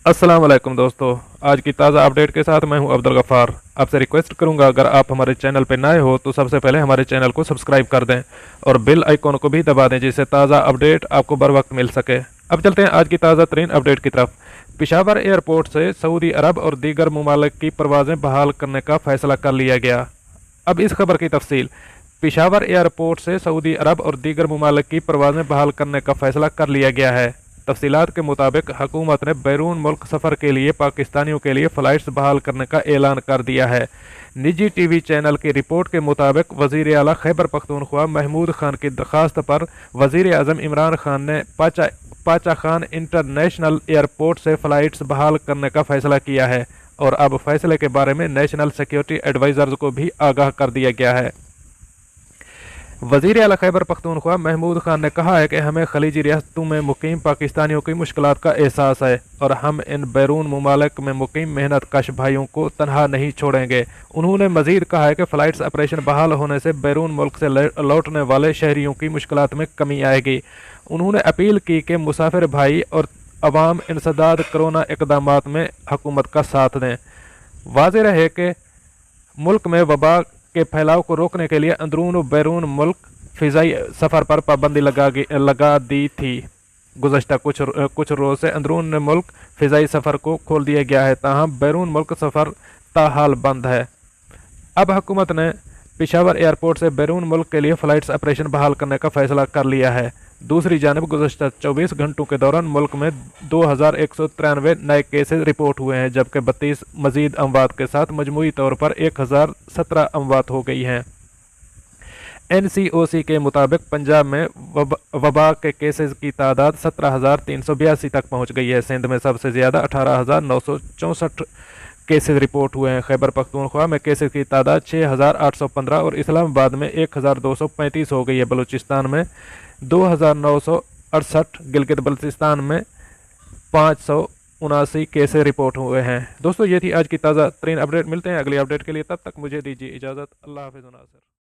अस्सलाम वालेकुम दोस्तों। आज की ताज़ा अपडेट के साथ मैं हूं अब्दुल गफ़ार। आपसे रिक्वेस्ट करूंगा, अगर आप हमारे चैनल पर नए हो तो सबसे पहले हमारे चैनल को सब्सक्राइब कर दें और बेल आइकॉन को भी दबा दें, जिससे ताज़ा अपडेट आपको बर वक्त मिल सके। अब चलते हैं आज की ताज़ा तरीन अपडेट की तरफ। पेशावर एयरपोर्ट से सऊदी अरब और दीगर ममालिक की परवाज़ें बहाल करने का फैसला कर लिया गया। अब इस खबर की तफसील। पेशावर एयरपोर्ट से सऊदी अरब और दीगर ममालिक की परवाज़ें बहाल करने का फैसला कर लिया गया है। तफसीलात के मुताबिक हुकूमत ने बैरून मुल्क सफ़र के लिए पाकिस्तानियों के लिए फ़्लाइट्स बहाल करने का ऐलान कर दिया है। निजी टीवी चैनल की रिपोर्ट के मुताबिक वज़ीर आला खैबर पख्तूनख्वा महमूद खान की दरख्वास्त पर वज़ीर आज़म इमरान खान ने पाचा खान इंटरनेशनल एयरपोर्ट से फ़्लाइट्स बहाल करने का फ़ैसला किया है और अब फैसले के बारे में नेशनल सिक्योरिटी एडवाइज़र्स को भी आगाह कर दिया गया है। वज़ीर आला खैबर पख्तूनख्वा महमूद खान ने कहा है कि हमें खलीजी रियासतों में मुकीम पाकिस्तानियों की मुश्किलात का एहसास है और हम इन बैरून ममालिक में मुकीम मेहनत कश भाइयों को तनहा नहीं छोड़ेंगे। उन्होंने मजीद कहा है कि फ़्लाइट्स ऑपरेशन बहाल होने से बैरून मुल्क से लौटने वाले शहरियों की मुश्किलात में कमी आएगी। उन्होंने अपील की कि मुसाफिर भाई और अवाम इंसदाद कोरोना इक़दामात में हुकूमत का साथ दें। वाज़ेह रहे कि मुल्क में वबा के फैलाव को रोकने के लिए अंदरून और बैरून मुल्क फ़िज़ाई सफ़र पर पाबंदी लगा दी थी। गुज़श्ता कुछ रोज़ से अंदरून मुल्क फ़िज़ाई सफ़र को खोल दिया गया है, ताहम बैरून मुल्क सफ़र ताहाल बंद है। अब हुकूमत ने पेशावर एयरपोर्ट से बैरून मुल्क के लिए फ़्लाइट्स ऑपरेशन बहाल करने का फ़ैसला कर लिया है। दूसरी जानब गुज़श्ता 24 घंटों के दौरान मुल्क में 2193 नए केसेस रिपोर्ट हुए हैं, जबकि 32 मजीद अमवात के साथ मजमूई तौर पर 1017 अमवात हो गई हैं। NCOC के मुताबिक पंजाब में वबा के केसेस की तादाद 17,382 तक पहुँच गई है। सिंध में सबसे ज़्यादा 18,964 केसेस रिपोर्ट हुए हैं। खैबर पख्तूनख्वा में केसेस की तादाद 6,815 और इस्लामाबाद में 1,235 हो गई है। बलूचिस्तान में 2,968, गिलगित बल्तिस्तान में 579 केसेस रिपोर्ट हुए हैं। दोस्तों, ये थी आज की ताज़ा तरीन अपडेट। मिलते हैं अगली अपडेट के लिए, तब तक मुझे दीजिए इजाज़त। अल्लाह हाफ़िज़।